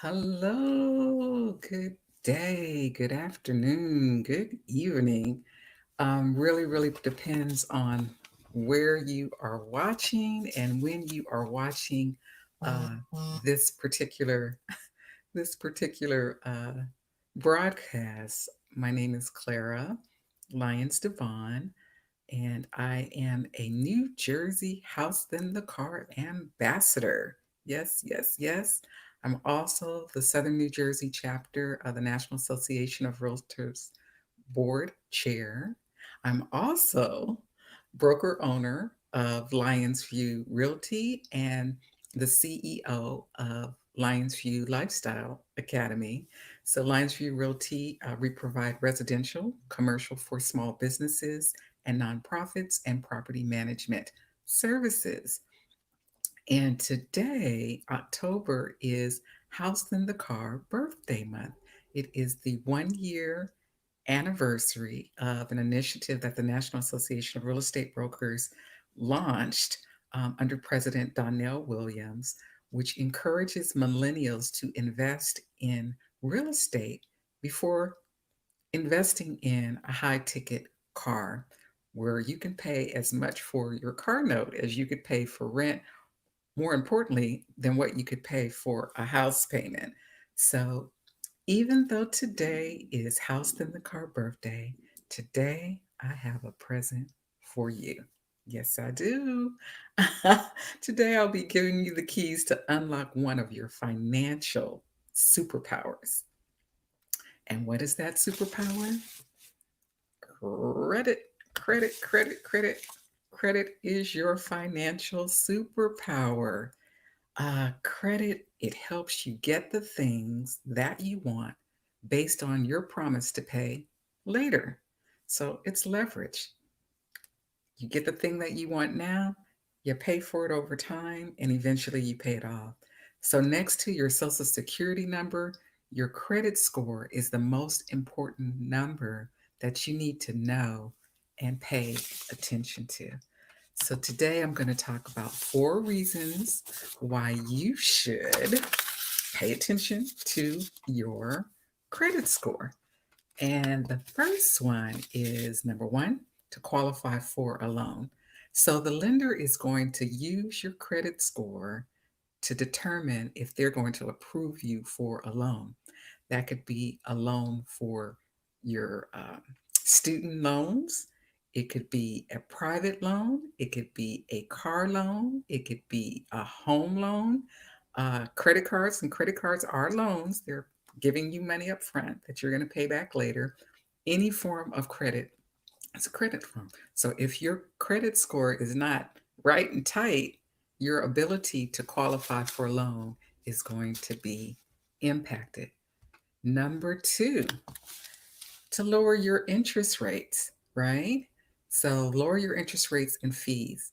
Hello, good day, good afternoon, good evening. Really depends on where you are watching and when you are watching uh, this particular this particular broadcast. My name is Clara Lyons-DeVaughn, and I am a New Jersey House in the Car ambassador. Yes. I'm also the Southern New Jersey chapter of the National Association of Realtors board chair. I'm also broker owner of Lyonsview Realty and the CEO of Lyonsview Lifestyle Academy. So, Lyonsview Realty, we provide residential, commercial for small businesses and nonprofits and property management services. And today, October, is House in the Car birthday month. It is the 1 year anniversary of an initiative that the National Association of Real Estate Brokers launched under President Donnell Williams, which encourages millennials to invest in real estate before investing in a high ticket car, where you can pay as much for your car note as you could pay for rent, more importantly, than what you could pay for a house payment. So even though today is House in the Car birthday, today I have a present for you. Yes, I do. Today I'll be giving you the keys to unlock one of your financial superpowers. And what is that superpower? Credit, credit. Credit is your financial superpower. Credit, it helps you get the things that you want based on your promise to pay later. So it's leverage. You get the thing that you want now, you pay for it over time, and eventually you pay it off. So, next to your social security number, your credit score is the most important number that you need to know and pay attention to. So, today I'm going to talk about 4 reasons why you should pay attention to your credit score. And the first one is number one, to qualify for a loan. So the lender is going to use your credit score to determine if they're going to approve you for a loan. That could be a loan for your student loans. It could be a private loan. It could be a car loan. It could be a home loan. Credit cards, and credit cards are loans. They're giving you money up front that you're going to pay back later. Any form of credit is a credit form. So if your credit score is not right and tight, your ability to qualify for a loan is going to be impacted. Number two, to lower your interest rates, right? So lower your interest rates and fees.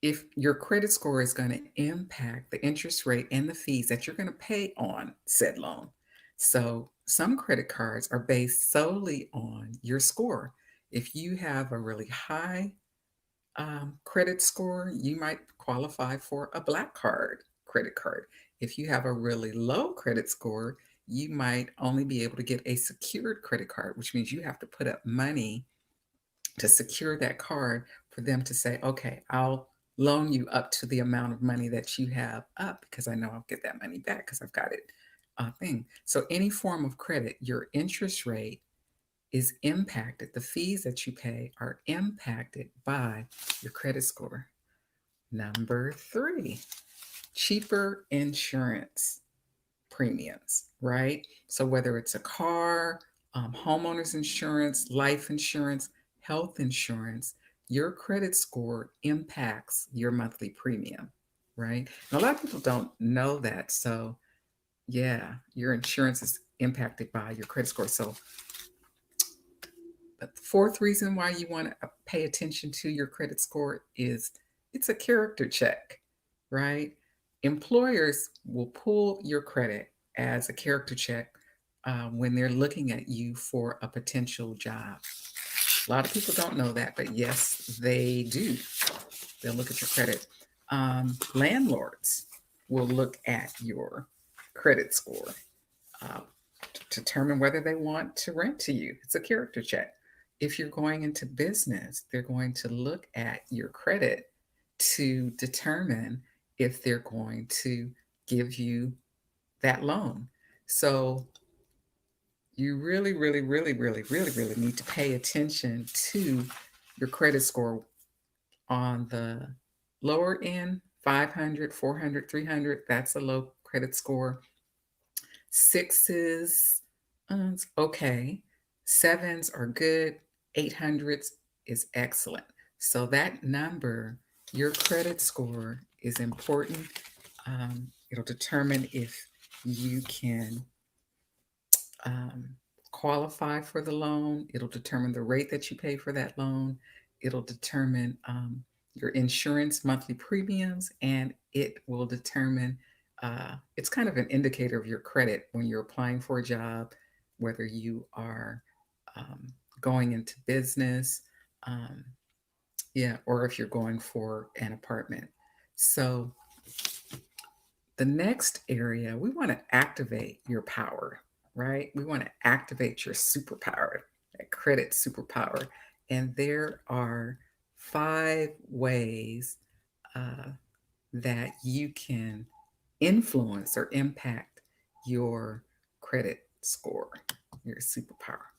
If your credit score is going to impact the interest rate and the fees that you're going to pay on said loan. So some credit cards are based solely on your score. If you have a really high credit score, you might qualify for a black card credit card. If you have a really low credit score, you might only be able to get a secured credit card, which means you have to put up money to secure that card for them to say, okay, I'll loan you up to the amount of money that you have up because I know I'll get that money back because I've got it thing. So any form of credit, your interest rate is impacted. The fees that you pay are impacted by your credit score. Number three, cheaper insurance premiums, right? So whether it's a car, homeowners insurance, life insurance, health insurance, your credit score impacts your monthly premium, right? And a lot of people don't know that. So yeah, your insurance is impacted by your credit score. So the fourth reason why you want to pay attention to your credit score is it's a character check, right? Employers will pull your credit as a character check when they're looking at you for a potential job. A lot of people don't know that, but yes, they do. They'll look at your credit. Landlords, will look at your credit score uh, to determine whether they want to rent to you. It's a character check. If you're going into business, they're going to look at your credit to determine if they're going to give you that loan. So you really, really, really, really, really, really need to pay attention to your credit score on the lower end. 500, 400, 300, that's a low credit score. Sixes, okay. Sevens are good. 800s is excellent. So that number, your credit score, is important. It'll determine if you can um, qualify for the loan. It'll determine the rate that you pay for that loan. It'll determine your insurance monthly premiums, and it will determine, it's kind of an indicator of your credit when you're applying for a job, whether you are um, going into business, um, yeah, or if you're going for an apartment. So the next area, we want to activate your power, right? We want to activate your superpower, that credit superpower. And there are 5 ways uh, that you can influence or impact your credit score, your superpower.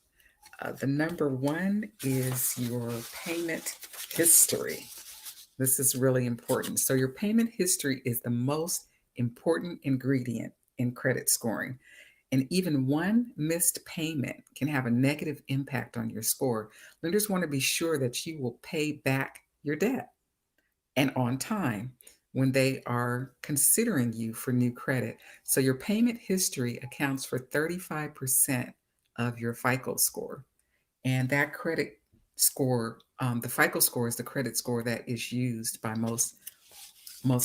The number one is your payment history. This is really important. So, your payment history is the most important ingredient in credit scoring. And even one missed payment can have a negative impact on your score. Lenders want to be sure that you will pay back your debt and on time when they are considering you for new credit. So, your payment history accounts for 35% of your FICO score. And that credit score, the FICO score is the credit score that is used by most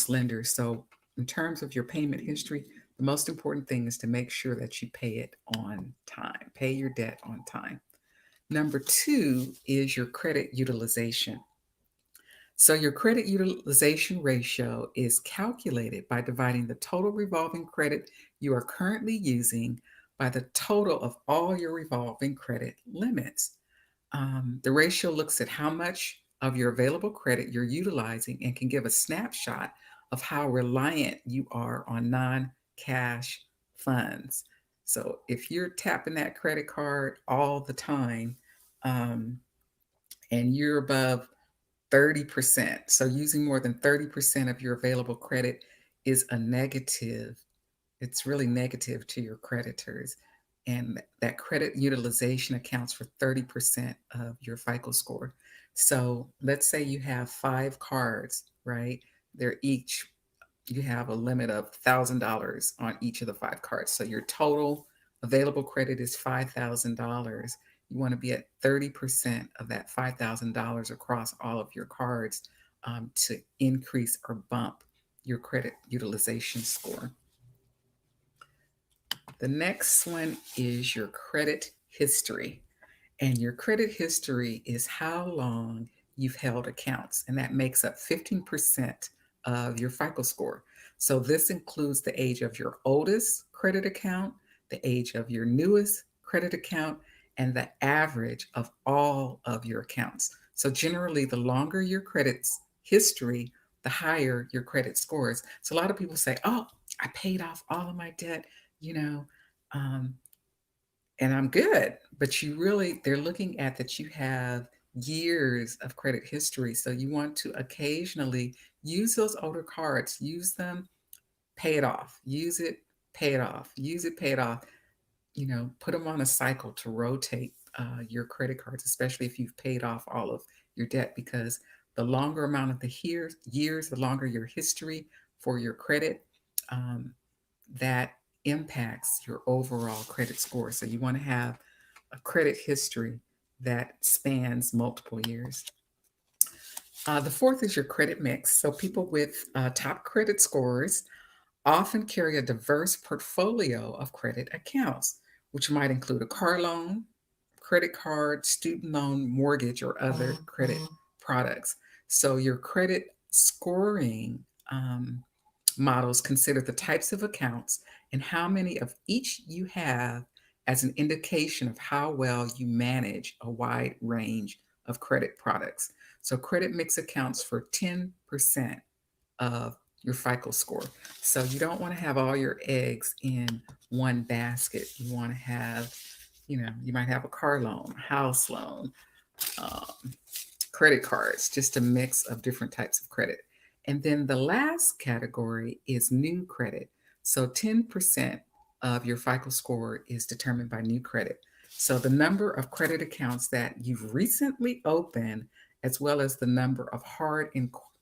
lenders. So in terms of your payment history, the most important thing is to make sure that you pay it on time, pay your debt on time. Number two is your credit utilization. So your credit utilization ratio is calculated by dividing the total revolving credit you are currently using by the total of all your revolving credit limits. The ratio looks at how much of your available credit you're utilizing and can give a snapshot of how reliant you are on non cash funds. So if you're tapping that credit card all the time, um, and you're above 30%, so using more than 30% of your available credit is a negative, it's really negative to your creditors. And that credit utilization accounts for 30% of your FICO score. So let's say you have 5 cards, right? They're each, you have a limit of $1,000 on each of the 5 cards. So your total available credit is $5,000. You want to be at 30% of that $5,000 across all of your cards to increase or bump your credit utilization score. The next one is your credit history. And your credit history is how long you've held accounts, and that makes up 15% of your FICO score. So this includes the age of your oldest credit account, the age of your newest credit account, and the average of all of your accounts. So generally, the longer your credit's history, the higher your credit scores. So a lot of people say, "Oh, I paid off all of my debt, you know, um, and I'm good." But you really, they're looking at that you have years of credit history. So you want to occasionally use those older cards, use them, pay it off, use it, pay it off, use it, pay it off. Put them on a cycle to rotate your credit cards, especially if you've paid off all of your debt, because the longer amount of the years, the longer your history for your credit, um, that impacts your overall credit score. So you want to have a credit history that spans multiple years. The fourth is your credit mix. So people with top credit scores often carry a diverse portfolio of credit accounts, which might include a car loan, credit card, student loan, mortgage, or other credit products. So your credit scoring models consider the types of accounts and how many of each you have as an indication of how well you manage a wide range of credit products. So, credit mix accounts for 10% of your FICO score. So, you don't want to have all your eggs in one basket. You want to have, you might have a car loan, a house loan, um, credit cards, just a mix of different types of credit. And then the last category is new credit. So 10% of your FICO score is determined by new credit. So the number of credit accounts that you've recently opened, as well as the number of hard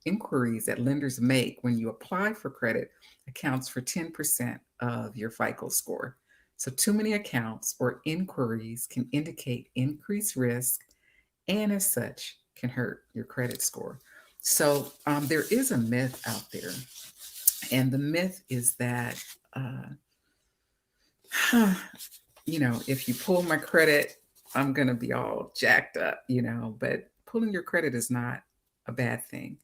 inquiries that lenders make when you apply for credit, accounts for 10% of your FICO score. So too many accounts or inquiries can indicate increased risk and as such can hurt your credit score. So there is a myth out there, and the myth is that, uh, if you pull my credit, I'm going to be all jacked up, but pulling your credit is not a bad thing.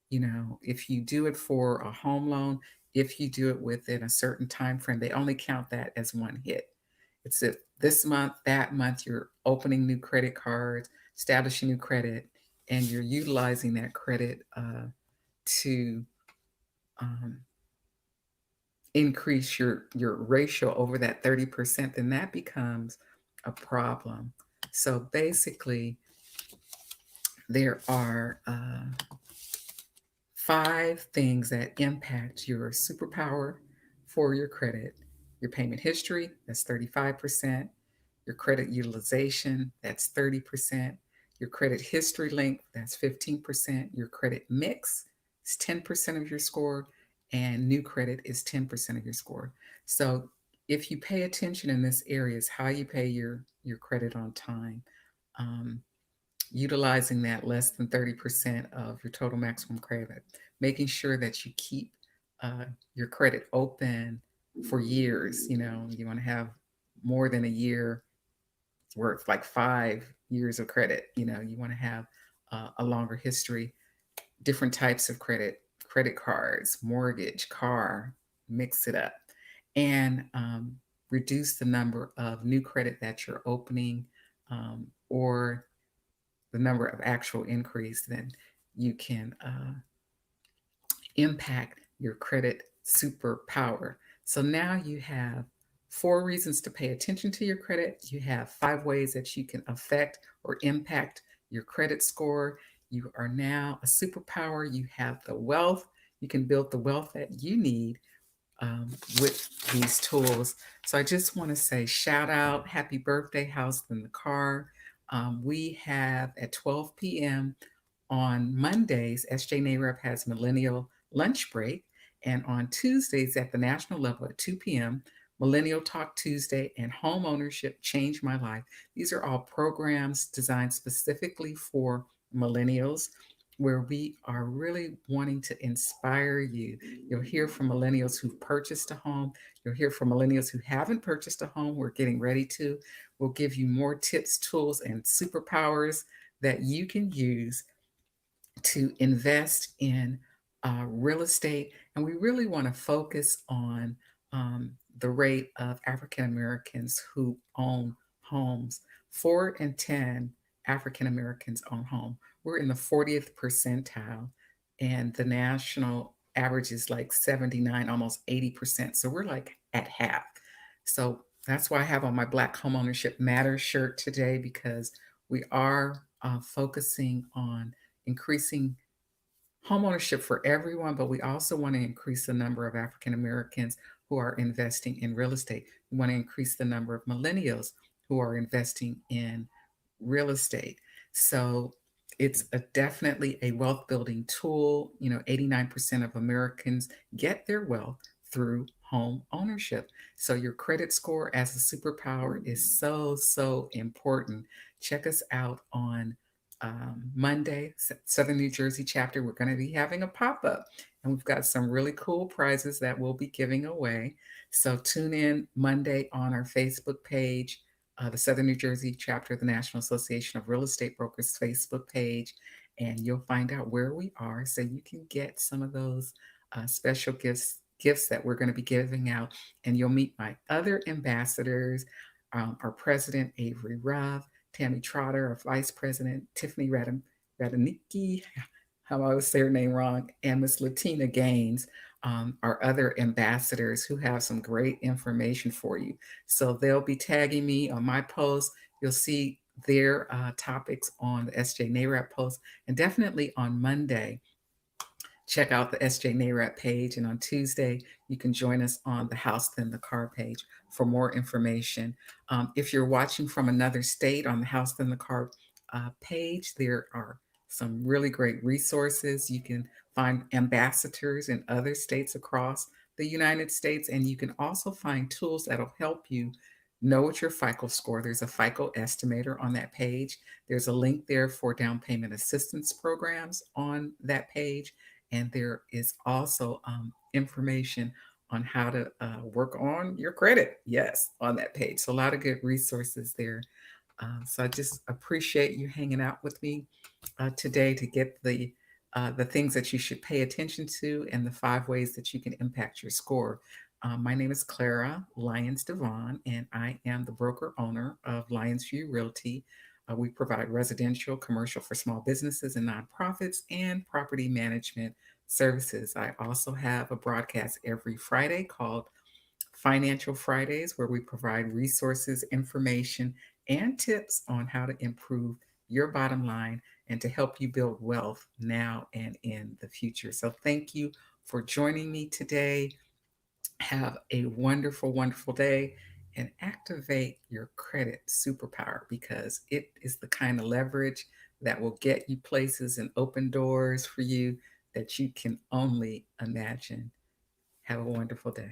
If you do it for a home loan, if you do it within a certain time frame, they only count that as one hit. It's if this month, that month, you're opening new credit cards, establishing new credit, and you're utilizing that credit to um, increase your ratio over that 30%, then that becomes a problem. So basically, there are 5 things that impact your superpower for your credit: your payment history, that's 35%; your credit utilization, that's 30%; your credit history length, that's 15%; your credit mix is 10% of your score; and new credit is 10% of your score. So if you pay attention in this area, is how you pay your credit on time. Um, Utilizing that less than 30% of your total maximum credit, making sure that you keep your credit open for years. You want to have more than a year worth, like 5 years of credit. You want to have a longer history, different types of credit cards, mortgage, car, mix it up, and reduce the number of new credit that you're opening, or the number of actual increase, then you can impact your credit superpower. So now you have 4 reasons to pay attention to your credit. You have 5 ways that you can affect or impact your credit score. You are now a superpower. You have the wealth. You can build the wealth that you need with these tools. So I just want to say shout out, happy birthday, House in the Car. We have at 12 p.m. on Mondays, SJ NAREP has Millennial Lunch Break. And on Tuesdays at the national level at 2 p.m., Millennial Talk Tuesday and Home Ownership Changed My Life. These are all programs designed specifically for millennials, where we are really wanting to inspire you. You'll hear from millennials who've purchased a home. You'll hear from millennials who haven't purchased a home. We're getting ready to. We'll give you more tips, tools, and superpowers that you can use to invest in real estate. And we really want to focus on the rate of African Americans who own homes. 4 in 10 African Americans own home. We're in the 40th percentile, and the national average is like 79, almost 80%. So we're like at half. So that's why I have on my Black Homeownership Matters shirt today, because we are focusing on increasing homeownership for everyone, but we also want to increase the number of African Americans who are investing in real estate. We want to increase the number of millennials who are investing in real estate. So it's definitely a wealth building tool. 89% of Americans get their wealth through home ownership. So your credit score as a superpower is so, so important. Check us out on Monday, Southern New Jersey chapter. We're going to be having a pop up, and we've got some really cool prizes that we'll be giving away. So tune in Monday on our Facebook page, the Southern New Jersey chapter of the National Association of Real Estate Brokers Facebook page, and you'll find out where we are so you can get some of those special gifts gifts that we're going to be giving out. And you'll meet my other ambassadors, our president, Avery Ruff, Tammy Trotter, our vice president, Tiffany Radanicki, how I always say her name wrong, and Miss Latina Gaines, our other ambassadors who have some great information for you. So they'll be tagging me on my post. You'll see their topics on the SJ NARAP post, and definitely on Monday, check out the SJ NARAP page. And on Tuesday, you can join us on the House Then the Car page for more information. If you're watching from another state, on the House Then the Car page, there are some really great resources. You can find ambassadors in other states across the United States, and you can also find tools that'll help you know what your FICO score. There's a FICO estimator on that page. There's a link there for down payment assistance programs on that page. And there is also information on how to work on your credit. Yes, on that page. So a lot of good resources there. So I just appreciate you hanging out with me today to get the things that you should pay attention to and the 5 ways that you can impact your score. My name is Clara Lyons-DeVaughn, and I am the broker owner of Lyonsview Realty. We provide residential, commercial for small businesses and nonprofits, and property management services. I also have a broadcast every Friday called Financial Fridays, where we provide resources, information, and tips on how to improve your bottom line and to help you build wealth now and in the future. So, thank you for joining me today. Have a wonderful, wonderful day and activate your credit superpower, because it is the kind of leverage that will get you places and open doors for you that you can only imagine. Have a wonderful day.